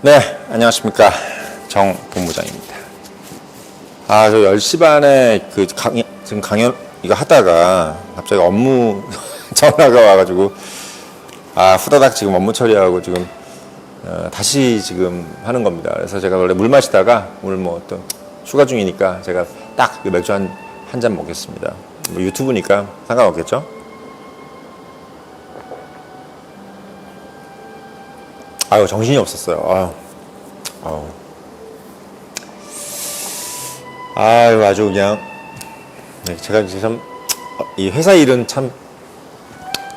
네, 안녕하십니까. 정 본부장입니다. 저 10시 반에 지금 강연 이거 하다가 갑자기 업무 전화가 와가지고, 후다닥 지금 업무 처리하고 지금, 다시 지금 하는 겁니다. 그래서 제가 원래 물 마시다가 오늘 뭐 어떤 휴가 중이니까 제가 딱 맥주 한 잔 먹겠습니다. 뭐 유튜브니까 상관없겠죠? 정신이 없었어요. 아주 그냥, 네, 제가 이제 참, 이 회사 일은 참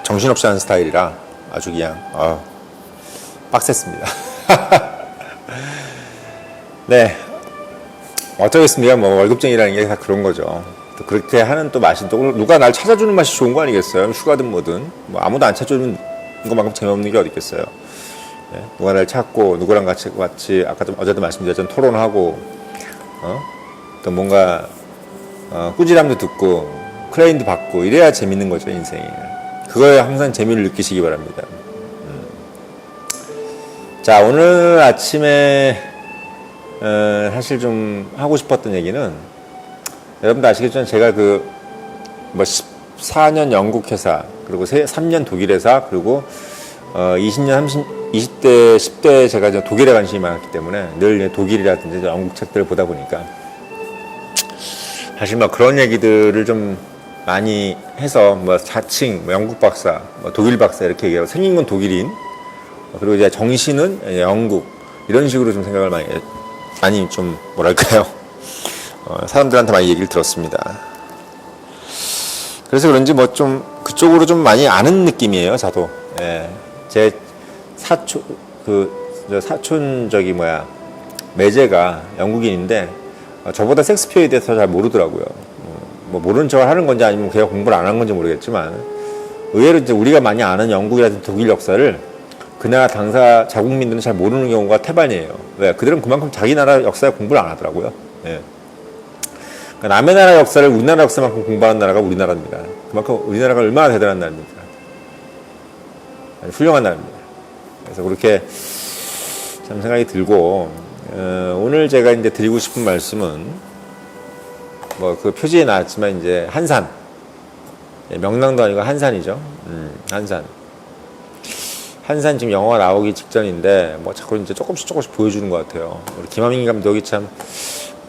정신없이 하는 스타일이라 아주 그냥, 빡셌습니다. 네. 어쩌겠습니까? 뭐, 월급쟁이라는 게 다 그런 거죠. 또 그렇게 하는 또 맛이, 또 누가 날 찾아주는 맛이 좋은 거 아니겠어요? 휴가든 뭐든. 뭐, 아무도 안 찾아주는 것만큼 재미없는 게 어디 있겠어요? 네, 누가 날 찾고 누구랑 같이 어제도 말씀드렸던 토론하고 또 뭔가 꾸지람도 듣고 클레임도 받고 이래야 재밌는 거죠, 인생이. 그거에 항상 재미를 느끼시기 바랍니다. 자, 오늘 아침에 사실 좀 하고 싶었던 얘기는, 여러분도 아시겠지만 제가 14년 영국 회사, 그리고 3년 독일 회사, 그리고 20년 20대 10대 제가 이제 독일에 관심이 많았기 때문에 늘 독일이라든지 영국 책들을 보다 보니까 사실 뭐 그런 얘기들을 좀 많이 해서 뭐 자칭 영국 박사, 독일 박사 이렇게 얘기하고 생긴 건 독일인, 그리고 이제 정신은 영국, 이런 식으로 좀 생각을 많이 좀 뭐랄까요, 사람들한테 많이 얘기를 들었습니다. 그래서 그런지 뭐 좀 그쪽으로 좀 많이 아는 느낌이에요, 저도. 예. 제 사촌 매제가 영국인인데, 저보다 섹스피어에 대해서 잘 모르더라고요. 뭐 모르는 척을 하는 건지 아니면 걔가 공부를 안 한 건지 모르겠지만, 의외로 이제 우리가 많이 아는 영국이라든지 독일 역사를 그 나라 당사 자국민들은 잘 모르는 경우가 태반이에요. 왜? 그들은 그만큼 자기 나라 역사에 공부를 안 하더라고요. 예. 그러니까 남의 나라 역사를 우리나라 역사만큼 공부하는 나라가 우리나라입니다. 그만큼 우리나라가 얼마나 대단한 나라입니까? 훌륭한 나라입니다. 그래서 그렇게 참 생각이 들고, 오늘 제가 이제 드리고 싶은 말씀은, 뭐 그 표지에 나왔지만 이제 한산, 명랑도 아니고 한산이죠. 한산 지금 영화가 나오기 직전인데 뭐 자꾸 이제 조금씩 보여주는 것 같아요. 우리 김하민 감독이 참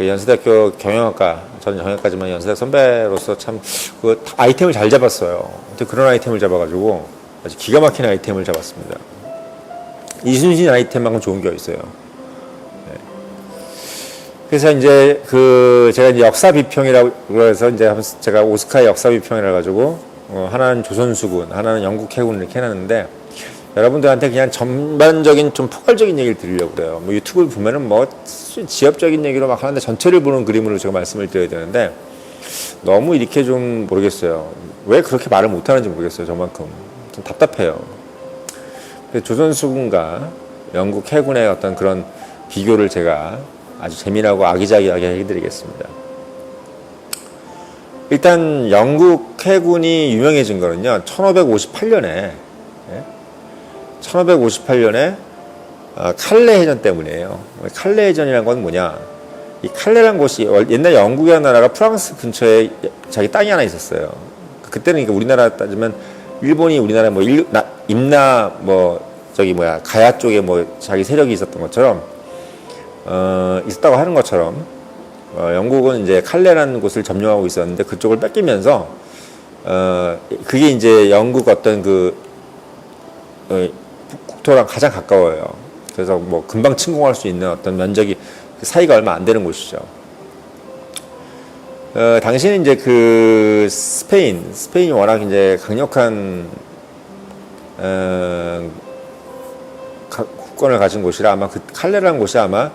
연세대학교 경영학과, 저는 경영학과지만 연세대학 선배로서 참 그 아이템을 잘 잡았어요. 그런 아이템을 잡아가지고 아주 기가 막힌 아이템을 잡았습니다. 이순신 아이템만큼 좋은 게 있어요. 네. 그래서 이제 제가 이제 역사 비평이라고 해서 이제 제가 오스카의 역사 비평이라 가지고 하나는 조선수군, 하나는 영국 해군 이렇게 해놨는데, 여러분들한테 그냥 전반적인 좀 포괄적인 얘기를 드리려고 그래요. 뭐 유튜브를 보면은 뭐 지엽적인 얘기로 막 하는데 전체를 보는 그림으로 제가 말씀을 드려야 되는데, 너무 이렇게 좀 모르겠어요. 왜 그렇게 말을 못하는지 모르겠어요. 저만큼 좀 답답해요. 조선수군과 영국 해군의 어떤 그런 비교를 제가 아주 재미나고 아기자기하게 해드리겠습니다. 일단 영국 해군이 유명해진 거는요, 1558년에 칼레 해전 때문이에요. 칼레 해전이라는 건 뭐냐? 이 칼레라는 곳이 옛날 영국이라는 나라가 프랑스 근처에 자기 땅이 하나 있었어요. 그때는 그러니까 우리나라 따지면 일본이 우리나라 가야 쪽에 자기 세력이 있었던 것처럼, 있었다고 하는 것처럼, 영국은 이제 칼레라는 곳을 점령하고 있었는데 그쪽을 뺏기면서, 그게 이제 영국 어떤 국토랑 가장 가까워요. 그래서 뭐 금방 침공할 수 있는 어떤 면적이, 사이가 얼마 안 되는 곳이죠. 당시에는 이제 스페인이 워낙 이제 강력한 국권을 가진 곳이라, 아마 그 칼레라는 곳이 아마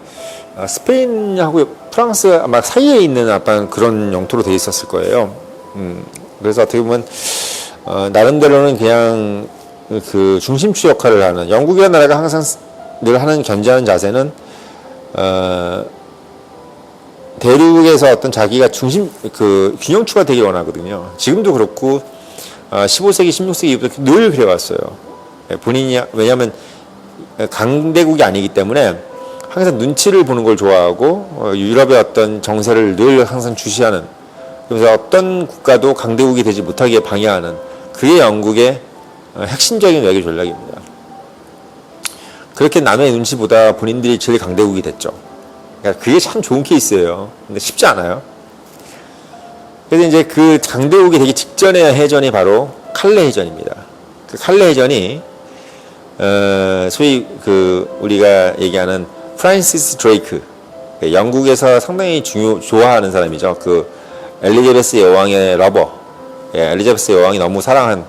스페인하고 프랑스 아마 사이에 있는 어떤 그런 영토로 되어 있었을 거예요. 그래서 어떻게 보면 나름대로는 그냥 그 중심추 역할을 하는, 영국이라는 나라가 항상 늘 하는 견제하는 자세는 대륙에서 어떤 자기가 균형추가 되기 원하거든요. 지금도 그렇고 15세기, 16세기부터 늘 그래왔어요. 본인이, 왜냐하면 강대국이 아니기 때문에 항상 눈치를 보는 걸 좋아하고 유럽의 어떤 정세를 늘 항상 주시하는, 그래서 어떤 국가도 강대국이 되지 못하게 방해하는, 그게 영국의 핵심적인 외교 전략입니다. 그렇게 남의 눈치보다 본인들이 제일 강대국이 됐죠. 그러니까 그게 참 좋은 케이스예요. 근데 쉽지 않아요. 그래서 이제 그 강대국이 되기 직전의 해전이 바로 칼레 해전입니다. 그 칼레 해전이 소위 그 우리가 얘기하는 프란시스 드레이크, 영국에서 상당히 좋아하는 사람이죠. 그 엘리자베스 여왕의 러버, 엘리자베스 여왕이 너무 사랑한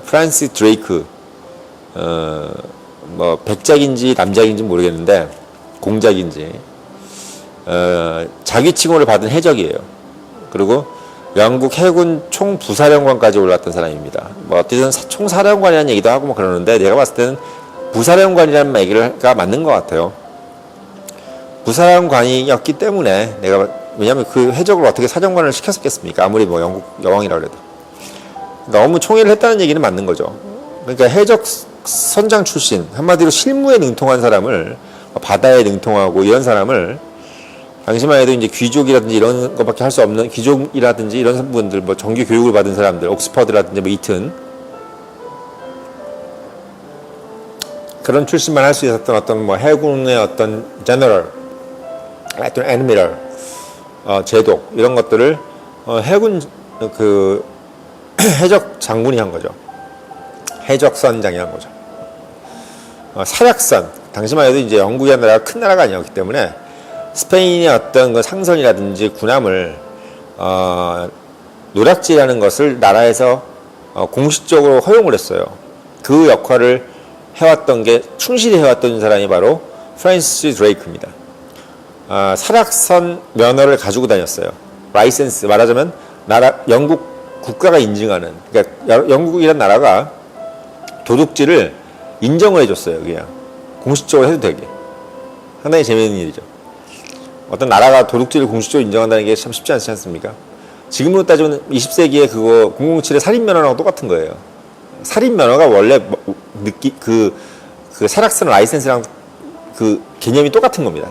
프란시스 드레이크, 뭐 백작인지 남작인지 모르겠는데 공작인지 자기 칭호를 받은 해적이에요. 그리고 영국 해군 총부사령관까지 올랐던 사람입니다. 뭐 어쨌든 총사령관이라는 얘기도 하고 뭐 그러는데 내가 봤을 때는 부사령관이라는 얘기가 맞는 것 같아요. 부사령관이었기 때문에 왜냐하면 그 해적을 어떻게 사령관을 시켰겠습니까? 아무리 뭐 영국 여왕이라 그래도 너무 총애를 했다는 얘기는 맞는 거죠. 그러니까 해적 선장 출신, 한마디로 실무에 능통한 사람을, 바다에 능통하고 이런 사람을, 당시만 해도 이제 귀족이라든지 이런 것밖에 할 수 없는 귀족이라든지 이런 분들, 뭐 정규 교육을 받은 사람들, 옥스퍼드라든지 뭐 이튼 그런 출신만 할 수 있었던 어떤 뭐 해군의 어떤 제너럴, 어떤 애드미럴, 제독 이런 것들을 해군 그 해적 장군이 한 거죠. 해적선장이 한 거죠. 사략선, 당시만 해도 이제 영국이라는 나라가 큰 나라가 아니었기 때문에 스페인의 어떤 그 상선이라든지 군함을 노략질하는 것을 나라에서 공식적으로 허용을 했어요. 그 역할을 해왔던 게 충실히 해왔던 사람이 바로 프란시스 드레이크입니다. 사략선 면허를 가지고 다녔어요. 라이센스, 말하자면 영국 국가가 인증하는, 그러니까 영국이란 나라가 도둑질을 인정을 해줬어요. 그냥 공식적으로 해도 되게. 상당히 재미있는 일이죠. 어떤 나라가 도둑질을 공식적으로 인정한다는 게 참 쉽지 않지 않습니까? 지금으로 따지면 20세기에 그거 007의 살인면허랑 똑같은 거예요. 살인면허가 원래 그 사략선 라이센스랑 그 개념이 똑같은 겁니다.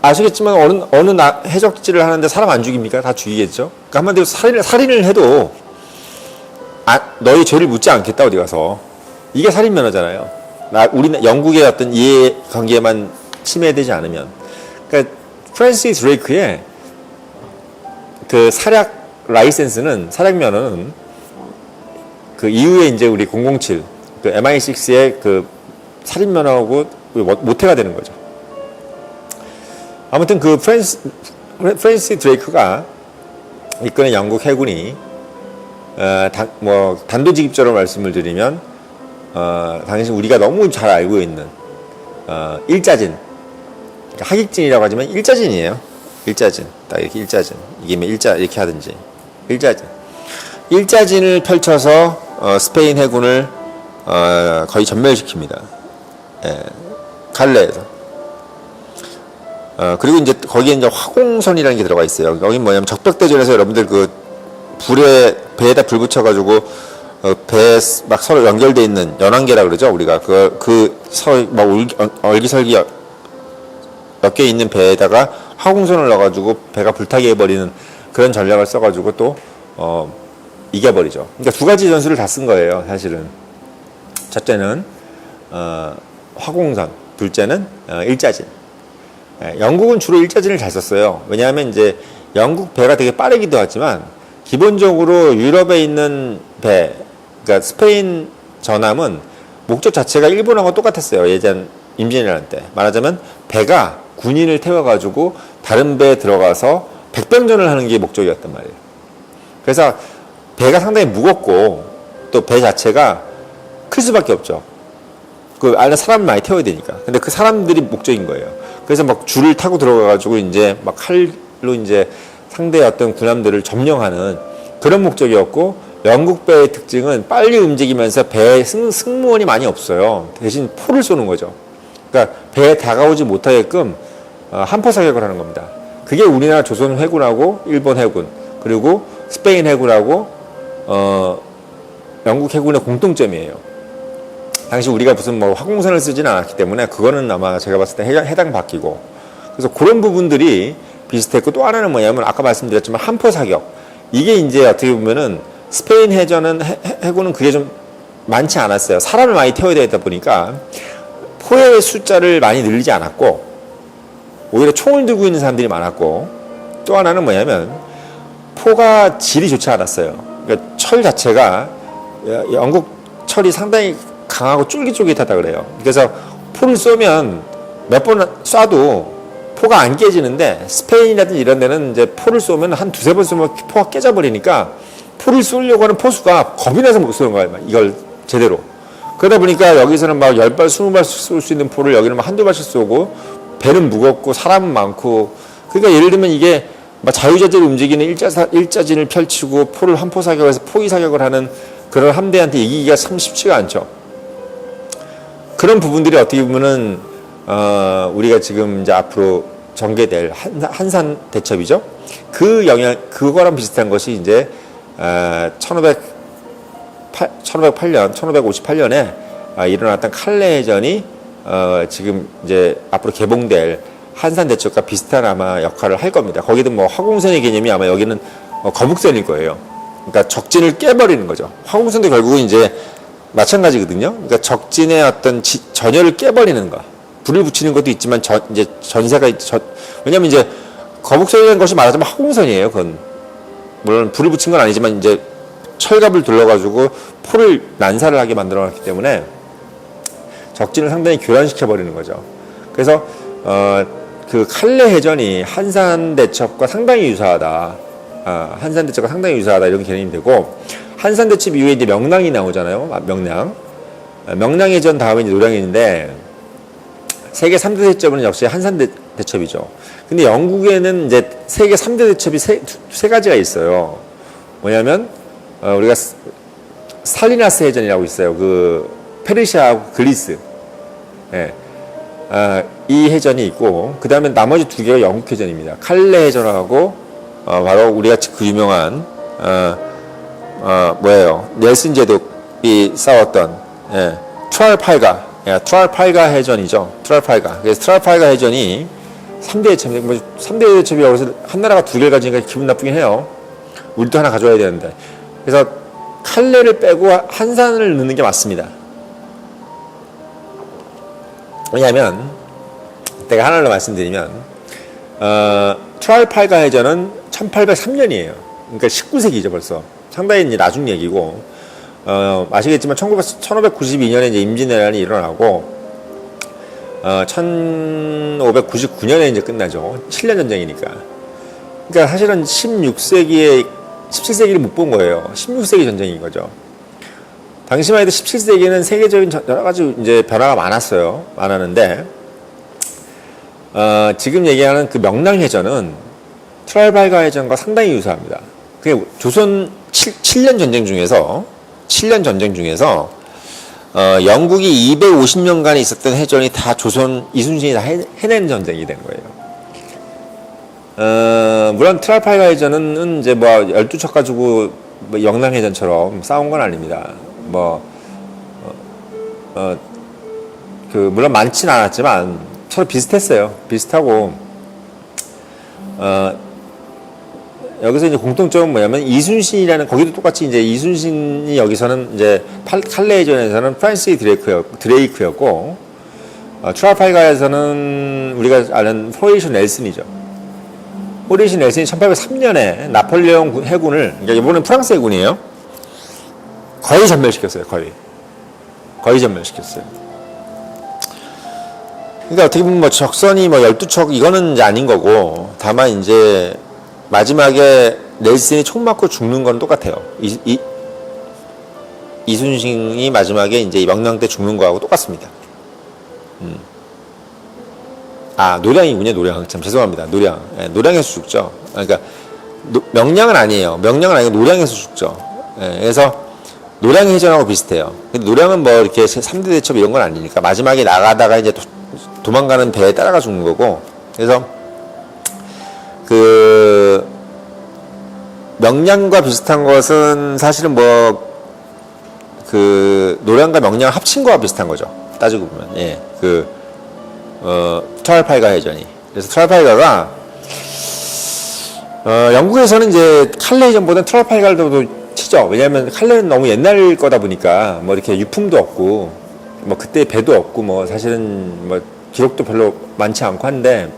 아시겠지만 어느 해적질을 하는데 사람 안 죽입니까? 다 죽이겠죠? 그러니까 한마디로 살인을 해도 너희 죄를 묻지 않겠다 어디 가서. 이게 살인면허잖아요. 우리 영국의 어떤 이해관계만 침해되지 않으면. 그러니까 프란시스 드레이크의 그 사략 라이센스는, 사략 면허는 그 이후에 이제 우리 007, 그 MI6의 그 살인 면허하고 모태가 되는 거죠. 아무튼 그 프란시스 드레이크가 이끄는 영국 해군이 단도직입적으로 말씀을 드리면 당신 우리가 너무 잘 알고 있는 일자진, 그러니까 하객진이라고 하지만 일자진이에요. 일자진, 딱 이렇게 일자진, 이게 뭐 일자 이렇게 하든지 일자진을 펼쳐서 스페인 해군을 거의 전멸시킵니다. 칼레에서. 그리고 이제 거기에 이제 화공선이라는 게 들어가 있어요. 여기 뭐냐면 적벽대전에서 여러분들 그 배에다 불 붙여가지고 배에 막 서로 연결돼 있는 연안개라 그러죠. 우리가 서로 막 얼기설기 엮여 있는 배에다가 화공선을 넣어가지고 배가 불타게 해버리는 그런 전략을 써가지고 또 이겨버리죠. 그러니까 두 가지 전술을 다 쓴 거예요, 사실은. 첫째는 화공선, 둘째는 일자진. 영국은 주로 일자진을 잘 썼어요. 왜냐하면 이제 영국 배가 되게 빠르기도 하지만 기본적으로 유럽에 있는 배, 그러니까 스페인 전함은 목적 자체가 일본하고 똑같았어요. 예전 임진왜란 때. 말하자면 배가 군인을 태워가지고 다른 배에 들어가서 백병전을 하는 게 목적이었단 말이에요. 그래서 배가 상당히 무겁고 또 배 자체가 클 수밖에 없죠. 그 안에 사람을 많이 태워야 되니까. 근데 그 사람들이 목적인 거예요. 그래서 막 줄을 타고 들어가가지고 이제 막 칼로 이제 상대의 어떤 군함들을 점령하는 그런 목적이었고, 영국 배의 특징은 빨리 움직이면서 배에 승무원이 많이 없어요. 대신 포를 쏘는 거죠. 그러니까 배에 다가오지 못하게끔 한포 사격을 하는 겁니다. 그게 우리나라 조선 해군하고 일본 해군, 그리고 스페인 해군하고 영국 해군의 공통점이에요. 당시 우리가 무슨 뭐 화공선을 쓰지는 않았기 때문에 그거는 아마 제가 봤을 때 해당 바뀌고, 그래서 그런 부분들이 비슷했고, 또 하나는 뭐냐면 아까 말씀드렸지만 함포 사격, 이게 이제 어떻게 보면은 스페인 해군은 그게 좀 많지 않았어요. 사람을 많이 태워야 되다 보니까 포의 숫자를 많이 늘리지 않았고, 오히려 총을 들고 있는 사람들이 많았고, 또 하나는 뭐냐면 포가 질이 좋지 않았어요. 그러니까 철 자체가 영국 철이 상당히 강하고 쫄깃쫄깃하다 그래요. 그래서 포를 쏘면 몇 번 쏴도 포가 안 깨지는데, 스페인이라든지 이런 데는 이제 포를 쏘면 한 두세 번 쏘면 포가 깨져버리니까 포를 쏘려고 하는 포수가 겁이 나서 못 쏘는 거예요. 이걸 제대로. 그러다 보니까 여기서는 막 10발, 20발 쏠 수 있는 포를 여기는 막 한두 발씩 쏘고, 배는 무겁고 사람은 많고, 그러니까 예를 들면 이게 막 자유자재로 움직이는 일자진을 펼치고 포를 한포 사격에서 포위 사격을 하는 그런 함대한테 이기기가 참 쉽지가 않죠. 그런 부분들이 어떻게 보면은 우리가 지금 이제 앞으로 전개될 한산 대첩이죠. 그 영향, 그거랑 비슷한 것이 이제 1558년에 일어났던 칼레 해전이 지금 이제 앞으로 개봉될 한산 대첩과 비슷한 아마 역할을 할 겁니다. 거기도 뭐 화공선의 개념이 아마 여기는 거북선일 거예요. 그러니까 적진을 깨버리는 거죠. 화공선도 결국은 이제 마찬가지거든요. 그러니까 적진의 어떤 전열을 깨버리는 거. 불을 붙이는 것도 있지만 이제 전세가 왜냐면 이제 거북선이라는 것이 말하자면 화공선이에요. 그건 물론 불을 붙인 건 아니지만 이제 철갑을 둘러가지고 포를 난사를 하게 만들어놨기 때문에 적진을 상당히 교란시켜 버리는 거죠. 그래서 그 칼레 해전이 한산 대첩과 상당히 유사하다. 한산 대첩과 상당히 유사하다 이런 개념이 되고, 한산 대첩 이후에 이제 명량이 나오잖아요. 명량 해전 다음에 이제 노량인데, 세계 3대 대첩은 역시 한산 대첩이죠. 근데 영국에는 이제 세계 3대 대첩이 세 가지가 있어요. 뭐냐면 우리가 살리나스 해전이라고 있어요. 그 페르시아하고 그리스. 예. 이 해전이 있고, 그 다음에 나머지 두 개가 영국 해전입니다. 칼레 해전하고 바로 우리가 그 유명한 넬슨 제독이 싸웠던 트랄팔가 해전이죠. 트랄팔가. 그래서 트랄팔가 해전이 3대 대첩입니다. 뭐 3대 대첩이라고 해서 한 나라가 두 개를 가지니까 기분 나쁘긴 해요. 우리도 하나 가져와야 되는데. 그래서 칼레를 빼고 한산을 넣는 게 맞습니다. 왜냐하면 제가 하나를 말씀드리면 트랄팔가 해전은 1803년이에요. 그러니까 19세기죠 벌써. 상당히 이제 나중 얘기고, 아시겠지만 1592년에 이제 임진왜란이 일어나고 1599년에 이제 끝나죠. 7년 전쟁이니까. 그러니까 사실은 17세기를 못 본 거예요. 16세기 전쟁인 거죠. 당시만 해도 17세기는 세계적인 여러 가지 이제 변화가 많았는데, 지금 얘기하는 그 명량해전은 트랄발가 해전과 상당히 유사합니다. 그게 조선 7년 전쟁 중에서 영국이 250년간 있었던 해전이 다 조선 이순신이 다 해낸 전쟁이 된 거예요. 물론 트랄팔가 해전은 이제 뭐 12척 가지고 뭐 영랑해전처럼 싸운 건 아닙니다. 물론 많지는 않았지만 서로 비슷했어요. 비슷하고, 여기서 이제 공통점은 뭐냐면 이순신이라는, 거기도 똑같이 이제 이순신이 여기서는 이제 칼레해전에서는 프란시스 드레이크였고, 트랄팔가에서는 우리가 아는 포레이션 넬슨이죠. 포레이션 넬슨이 1803년에 나폴레옹 해군을, 그러니까 이번엔 프랑스 해군이에요. 거의 전멸시켰어요. 거의 전멸시켰어요. 그러니까 어떻게 보면 뭐 적선이 뭐 12척 이거는 이제 아닌 거고, 다만 이제 마지막에 넬슨이 총 맞고 죽는 건 똑같아요. 이순신이 마지막에 이제 명량 때 죽는 거하고 똑같습니다. 노량이군요. 노량. 참 죄송합니다. 노량. 예, 노량에서 죽죠. 그러니까 명량은 아니에요. 명량은 아니고 노량에서 죽죠. 예, 그래서 노량 해전하고 비슷해요. 근데 노량은 뭐 이렇게 3대 대첩 이런 건 아니니까 마지막에 나가다가 이제 도망가는 배에 따라가 죽는 거고, 그래서 그 명량과 비슷한 것은 사실은 뭐 그 노량과 명량 합친 거와 비슷한 거죠. 따지고 보면. 예. 트랄팔가 해전이. 그래서 트랄팔가가 영국에서는 이제 칼레이전보다는 트랄팔가를 더 치죠. 왜냐하면 칼레는 너무 옛날 거다 보니까 뭐 이렇게 유품도 없고 뭐 그때 배도 없고 뭐 사실은 뭐 기록도 별로 많지 않고 한데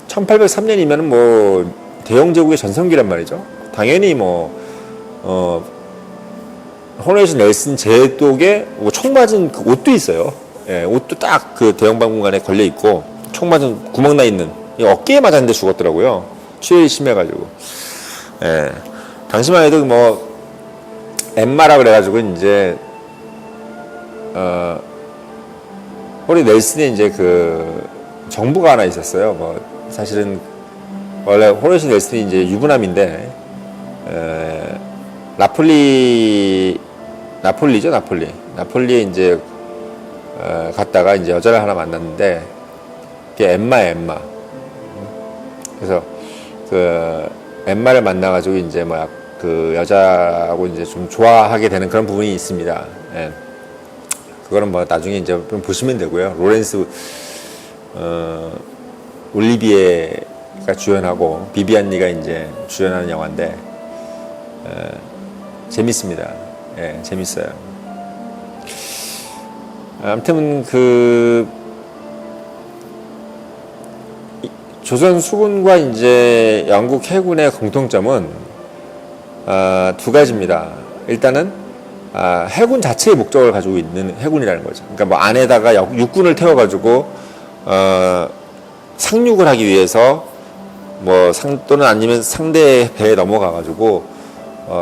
1803년이면은 뭐 대영 제국의 전성기란 말이죠. 당연히 호노레이션 넬슨 제독의 뭐 총 맞은 그 옷도 있어요. 예, 옷도 딱 그 대형박물관에 걸려 있고 총 맞은 구멍 나 있는 어깨에 맞았는데 죽었더라고요. 취혈이 심해가지고. 예, 당시만 해도 뭐 엠마라 그래가지고 이제 호리 넬슨이 이제 그 정부가 하나 있었어요. 뭐 사실은 원래 호노레이션 넬슨이 이제 유부남인데 나폴리에 이제 갔다가 이제 여자를 하나 만났는데 그게 엠마. 그래서 그 엠마를 만나가지고 이제 뭐 그 여자하고 이제 좀 좋아하게 되는 그런 부분이 있습니다. 예. 그거는 뭐 나중에 이제 좀 보시면 되고요. 로렌스 올리비에가 주연하고 비비안 리가 이제 주연하는 영화인데 재밌습니다. 예, 재밌어요. 아무튼 그 조선 수군과 이제 영국 해군의 공통점은 두 가지입니다. 일단은 해군 자체의 목적을 가지고 있는 해군이라는 거죠. 그러니까 뭐 안에다가 육군을 태워가지고 상륙을 하기 위해서 뭐 또는 아니면 상대 배에 넘어가가지고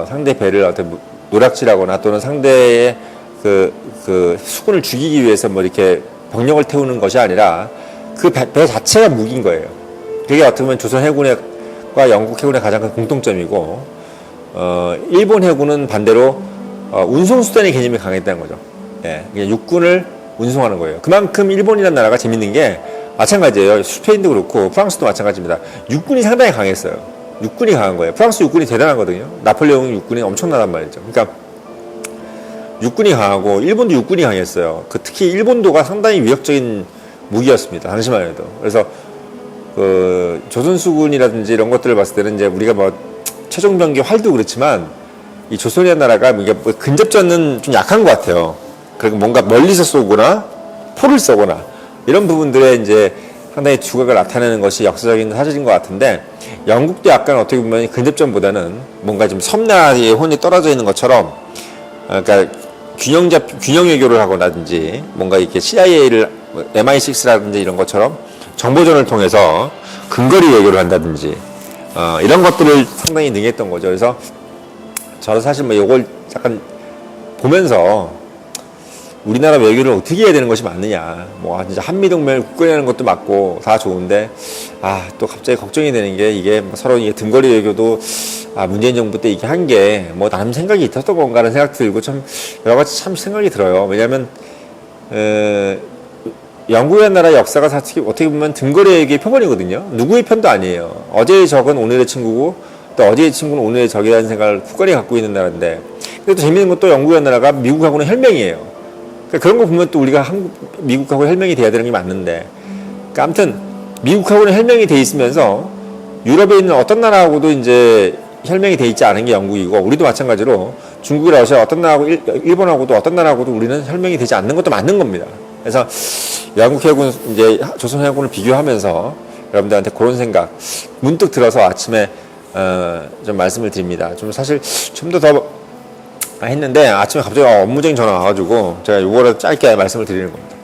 상대 배를 어떤 노략질하거나 또는 상대의 그 수군을 죽이기 위해서 뭐 이렇게 병력을 태우는 것이 아니라 그 배 자체가 무기인 거예요. 그게 어떻게 보면 조선 해군과 영국 해군의 가장 큰 공통점이고, 일본 해군은 반대로 운송수단의 개념이 강했다는 거죠. 예, 그냥 육군을 운송하는 거예요. 그만큼 일본이라는 나라가 재밌는 게 마찬가지예요. 스페인도 그렇고 프랑스도 마찬가지입니다. 육군이 상당히 강했어요. 육군이 강한 거예요. 프랑스 육군이 대단하거든요. 나폴레옹 육군이 엄청나단 말이죠. 그러니까 육군이 강하고 일본도 육군이 강했어요. 특히 일본도가 상당히 위협적인 무기였습니다. 당시만 해도. 그래서 그 조선수군이라든지 이런 것들을 봤을 때는 이제 우리가 뭐 최종병기 활도 그렇지만 이 조선이라는 나라가 이게 뭐 근접전은 좀 약한 것 같아요. 그리고 뭔가 멀리서 쏘거나 포를 쏘거나 이런 부분들에 이제 상당히 두각을 나타내는 것이 역사적인 사실인 것 같은데, 영국도 약간 어떻게 보면 근접전보다는 뭔가 좀 섬나라의 혼이 떨어져 있는 것처럼, 그러니까 균형 외교를 하거나든지 뭔가 이렇게 CIA를 MI6라든지 이런 것처럼 정보전을 통해서 근거리 외교를 한다든지 이런 것들을 상당히 능했던 거죠. 그래서 저는 사실 뭐 이걸 약간 보면서 우리나라 외교를 어떻게 해야 되는 것이 맞느냐, 뭐 진짜 한미동맹을 굳건히하는 것도 맞고 다 좋은데 또 갑자기 걱정이 되는 게 이게 뭐 서로 이게 등거리 외교도 문재인 정부 때 이게 한 게 뭐 나름 생각이 있었던 건가라는 생각 들고 참 여러 가지 참 생각이 들어요. 왜냐하면 영국이라는 나라의 역사가 어떻게 보면 등거리 외교의 표본이거든요. 누구의 편도 아니에요. 어제의 적은 오늘의 친구고 또 어제의 친구는 오늘의 적이라는 생각을 굳건히 갖고 있는 나라인데, 근데 또 재밌는 건 또 영국이라는 나라가 미국하고는 혈맹이에요. 그런 거 보면 또 우리가 미국하고 혈맹이 돼야 되는 게 맞는데, 그러니까 아무튼 미국하고는 혈맹이 돼 있으면서 유럽에 있는 어떤 나라하고도 이제 혈맹이 돼 있지 않은 게 영국이고, 우리도 마찬가지로 중국이나 러시아 어떤 나라하고 일본하고도 어떤 나라하고도 우리는 혈맹이 되지 않는 것도 맞는 겁니다. 그래서 영국 해군 이제 조선 해군을 비교하면서 여러분들한테 그런 생각 문득 들어서 아침에 좀 말씀을 드립니다. 좀 사실 좀 더 했는데 아침에 갑자기 업무적인 전화 와가지고 제가 요거를 짧게 말씀을 드리는 겁니다.